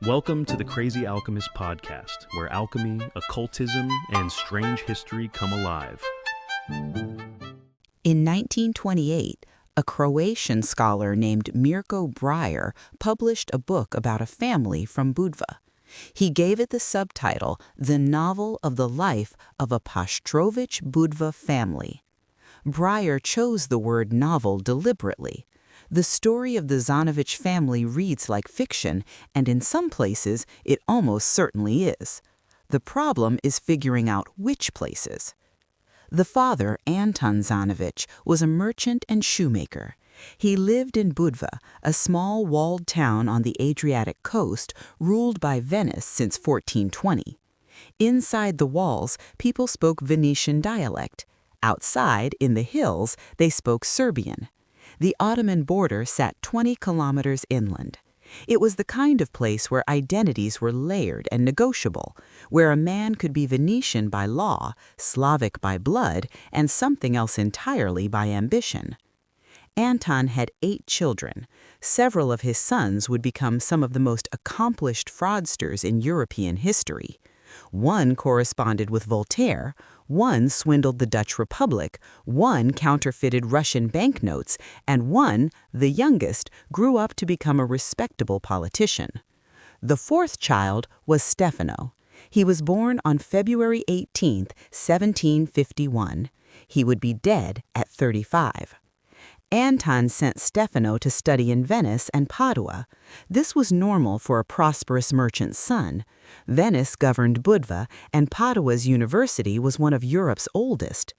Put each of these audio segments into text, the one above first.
Welcome to the Crazy Alchemist podcast, where alchemy, occultism, and strange history come alive. In 1928, a Croatian scholar named Mirko Breyer published a book about a family from Budva. He gave it the subtitle, The Novel of the Life of a Pastrovich Budva Family. Breyer chose the word novel deliberately. The story of the Zannowich family reads like fiction, and in some places it almost certainly is. The problem is figuring out which places. The father, Anton Zannowich, was a merchant and shoemaker. He lived in Budva, a small walled town on the Adriatic coast ruled by Venice since 1420. Inside the walls, people spoke Venetian dialect. Outside, in the hills, they spoke Serbian. The Ottoman border sat 20 kilometers inland. It was the kind of place where identities were layered and negotiable, where a man could be Venetian by law, Slavic by blood, and something else entirely by ambition. Anton had 8 children. Several of his sons would become some of the most accomplished fraudsters in European history. One corresponded with Voltaire, one swindled the Dutch Republic, one counterfeited Russian banknotes, and one, the youngest, grew up to become a respectable politician. The 4th child was Stefano. He was born on February 18, 1751. He would be dead at 35. Anton sent Stefano to study in Venice and Padua. This was normal for a prosperous merchant's son. Venice governed Budva, and Padua's university was one of Europe's oldest.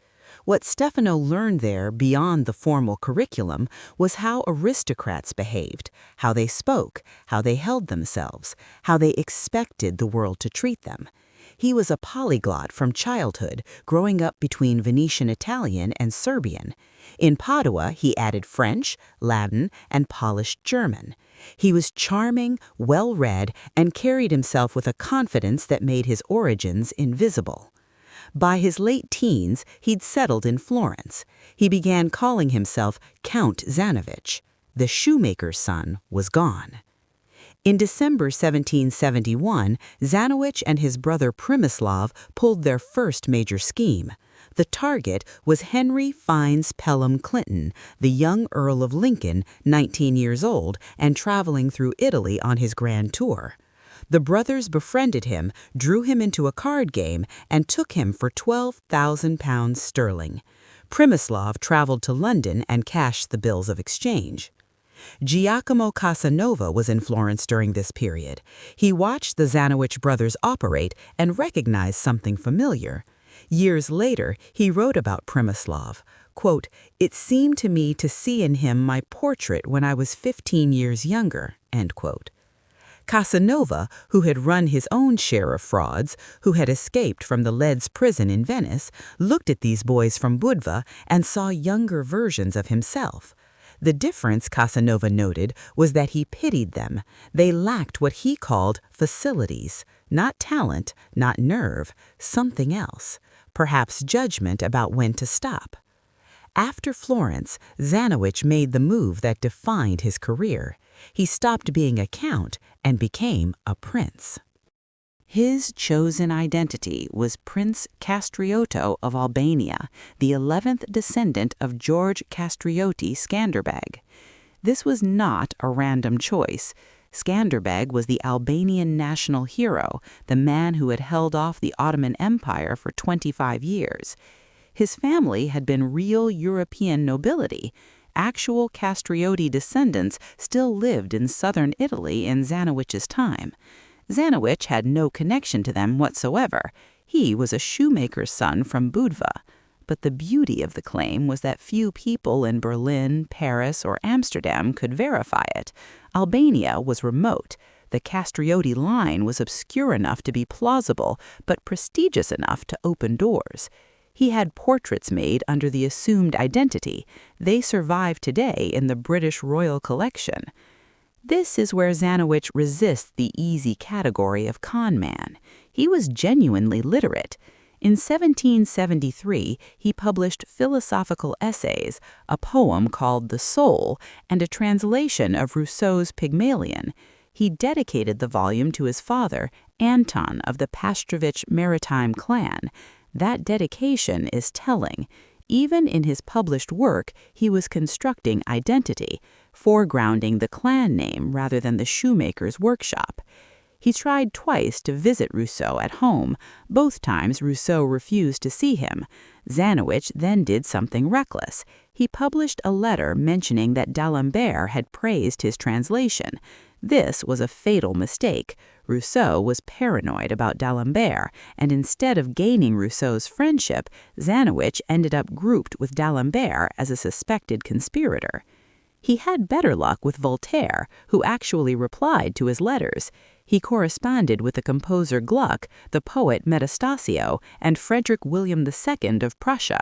What Stefano learned there, beyond the formal curriculum, was how aristocrats behaved, how they spoke, how they held themselves, how they expected the world to treat them. He was a polyglot from childhood, growing up between Venetian Italian and Serbian. In Padua, he added French, Latin, and polished German. He was charming, well-read, and carried himself with a confidence that made his origins invisible. By his late teens, he'd settled in Florence. He began calling himself Count Zannowich. The shoemaker's son was gone. In December 1771, Zannowich and his brother Przemysław pulled their first major scheme. The target was Henry Fiennes Pelham Clinton, the young Earl of Lincoln, 19 years old, and traveling through Italy on his grand tour. The brothers befriended him, drew him into a card game, and took him for £12,000 sterling. Przemysław traveled to London and cashed the bills of exchange. Giacomo Casanova was in Florence during this period. He watched the Zannowich brothers operate and recognized something familiar. Years later, he wrote about Przemysław, quote, "It seemed to me to see in him my portrait when I was 15 years younger," end quote. Casanova, who had run his own share of frauds, who had escaped from the Leads prison in Venice, looked at these boys from Budva and saw younger versions of himself. The difference, Casanova noted, was that he pitied them. They lacked what he called facilities, not talent, not nerve, something else, perhaps judgment about when to stop. After Florence, Zannowich made the move that defined his career. He stopped being a count and became a prince. His chosen identity was Prince Castriotto of Albania, the 11th descendant of George Castrioti Skanderbeg. This was not a random choice. Skanderbeg was the Albanian national hero, the man who had held off the Ottoman Empire for 25 years. His family had been real European nobility. Actual Castrioti descendants still lived in southern Italy in Zannowich's time. Zannowich had no connection to them whatsoever. He was a shoemaker's son from Budva. But the beauty of the claim was that few people in Berlin, Paris, or Amsterdam could verify it. Albania was remote. The Castrioti line was obscure enough to be plausible, but prestigious enough to open doors. He had portraits made under the assumed identity. They survive today in the British Royal Collection. This is where Zannowich resists the easy category of con man. He was genuinely literate. In 1773, he published philosophical essays, a poem called The Soul, and a translation of Rousseau's Pygmalion. He dedicated the volume to his father, Anton of the Pastrovich maritime clan. That dedication is telling. Even in his published work, he was constructing identity, foregrounding the clan name rather than the shoemaker's workshop. He tried twice to visit Rousseau at home. Both times Rousseau refused to see him. Zannowich then did something reckless. He published a letter mentioning that d'Alembert had praised his translation. This was a fatal mistake. Rousseau was paranoid about d'Alembert, and instead of gaining Rousseau's friendship, Zannowich ended up grouped with d'Alembert as a suspected conspirator. He had better luck with Voltaire, who actually replied to his letters. He corresponded with the composer Gluck, the poet Metastasio, and Frederick William II of Prussia.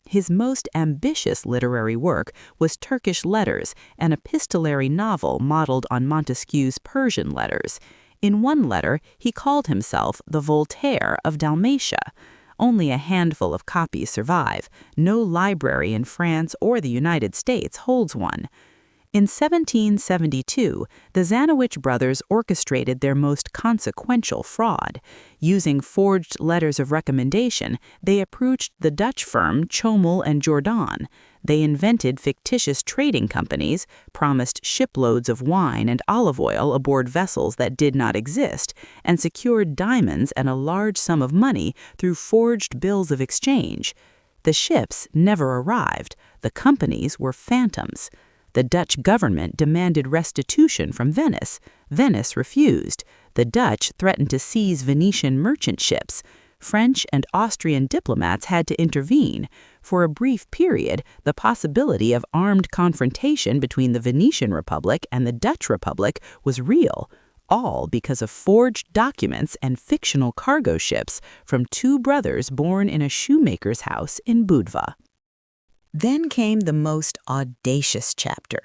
His most ambitious literary work was Turkish Letters, an epistolary novel modeled on Montesquieu's Persian letters. In one letter, he called himself the Voltaire of Dalmatia. Only a handful of copies survive. No library in France or the United States holds one. In 1772, the Zannowich brothers orchestrated their most consequential fraud. Using forged letters of recommendation, they approached the Dutch firm Chomel and Jordan. They invented fictitious trading companies, promised shiploads of wine and olive oil aboard vessels that did not exist, and secured diamonds and a large sum of money through forged bills of exchange. The ships never arrived. The companies were phantoms. The Dutch government demanded restitution from Venice. Venice refused. The Dutch threatened to seize Venetian merchant ships. French and Austrian diplomats had to intervene. For a brief period, the possibility of armed confrontation between the Venetian Republic and the Dutch Republic was real, all because of forged documents and fictional cargo ships from two brothers born in a shoemaker's house in Budva. Then came the most audacious chapter.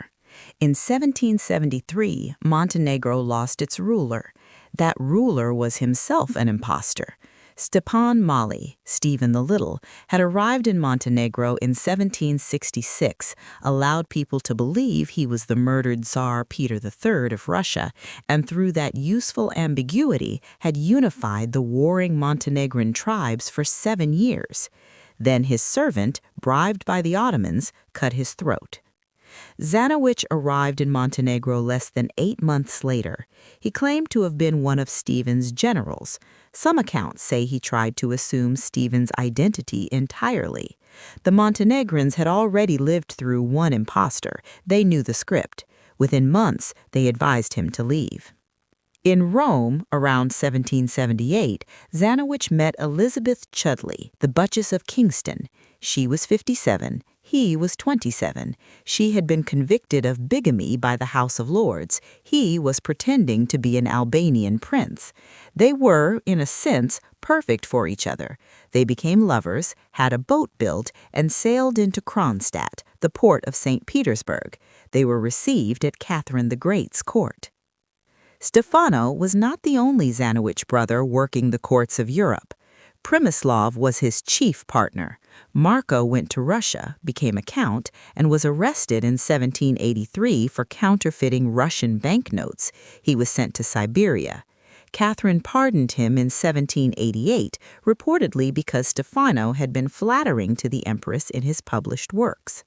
In 1773, Montenegro lost its ruler. That ruler was himself an impostor. Stepan Mali, Stephen the Little, had arrived in Montenegro in 1766, allowed people to believe he was the murdered Tsar Peter III of Russia, and through that useful ambiguity had unified the warring Montenegrin tribes for 7 years. Then his servant, bribed by the Ottomans, cut his throat. Zannowich arrived in Montenegro less than 8 months later. He claimed to have been one of Stephen's generals. Some accounts say he tried to assume Stephen's identity entirely. The Montenegrins had already lived through one impostor. They knew the script. Within months, they advised him to leave. In Rome, around 1778, Zannowich met Elizabeth Chudley, the Duchess of Kingston. She was 57. He was 27. She had been convicted of bigamy by the House of Lords. He was pretending to be an Albanian prince. They were, in a sense, perfect for each other. They became lovers, had a boat built, and sailed into Kronstadt, the port of St. Petersburg. They were received at Catherine the Great's court. Stefano was not the only Zannowich brother working the courts of Europe. Przemysław was his chief partner. Marco went to Russia, became a count, and was arrested in 1783 for counterfeiting Russian banknotes. He was sent to Siberia. Catherine pardoned him in 1788, reportedly because Stefano had been flattering to the empress in his published works.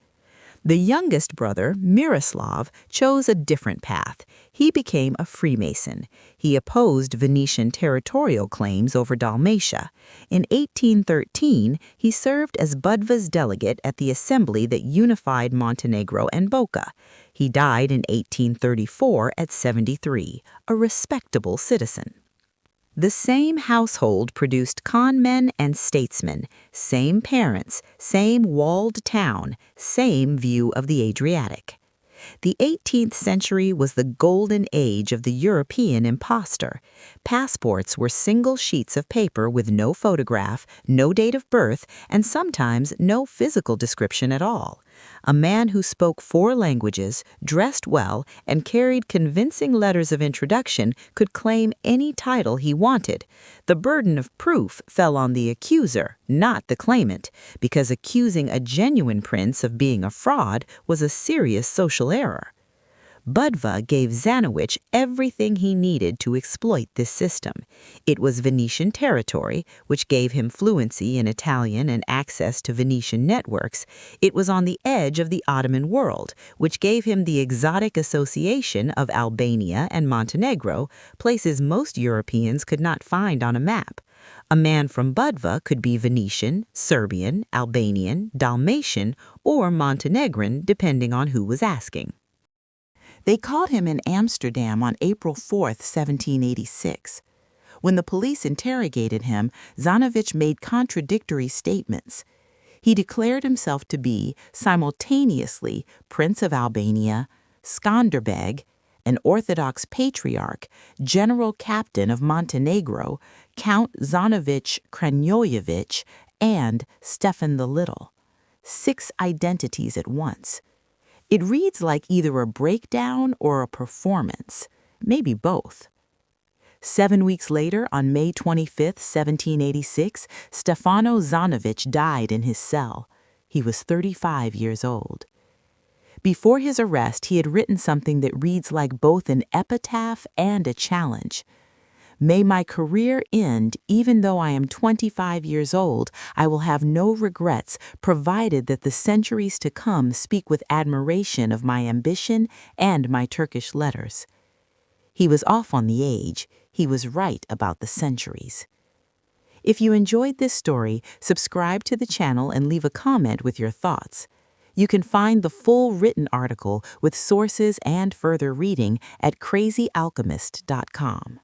The youngest brother, Miroslav, chose a different path. He became a Freemason. He opposed Venetian territorial claims over Dalmatia. In 1813, he served as Budva's delegate at the assembly that unified Montenegro and Boca. He died in 1834 at 73, a respectable citizen. The same household produced conmen and statesmen, same parents, same walled town, same view of the Adriatic. The 18th century was the golden age of the European impostor. Passports were single sheets of paper with no photograph, no date of birth, and sometimes no physical description at all. A man who spoke 4 languages, dressed well, and carried convincing letters of introduction could claim any title he wanted. The burden of proof fell on the accuser, not the claimant, because accusing a genuine prince of being a fraud was a serious social error. Budva gave Zannowich everything he needed to exploit this system. It was Venetian territory, which gave him fluency in Italian and access to Venetian networks. It was on the edge of the Ottoman world, which gave him the exotic association of Albania and Montenegro, places most Europeans could not find on a map. A man from Budva could be Venetian, Serbian, Albanian, Dalmatian, or Montenegrin, depending on who was asking. They caught him in Amsterdam on April 4, 1786. When the police interrogated him, Zannowich made contradictory statements. He declared himself to be, simultaneously, Prince of Albania, Skanderbeg, an Orthodox patriarch, General Captain of Montenegro, Count Zannowich Kranjojević, and Stefan the Little. 6 identities at once. It reads like either a breakdown or a performance, maybe both. 7 weeks later, on May 25, 1786, Stefano Zannowich died in his cell. He was 35 years old. Before his arrest, he had written something that reads like both an epitaph and a challenge. May my career end even though I am 25 years old. I will have no regrets, provided that the centuries to come speak with admiration of my ambition and my Turkish letters. He was off on the age. He was right about the centuries. If you enjoyed this story, subscribe to the channel and leave a comment with your thoughts. You can find the full written article with sources and further reading at crazyalchemist.com.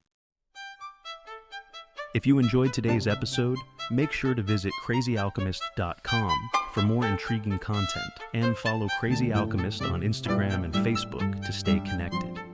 If you enjoyed today's episode, make sure to visit crazyalchemist.com for more intriguing content and follow Crazy Alchemist on Instagram and Facebook to stay connected.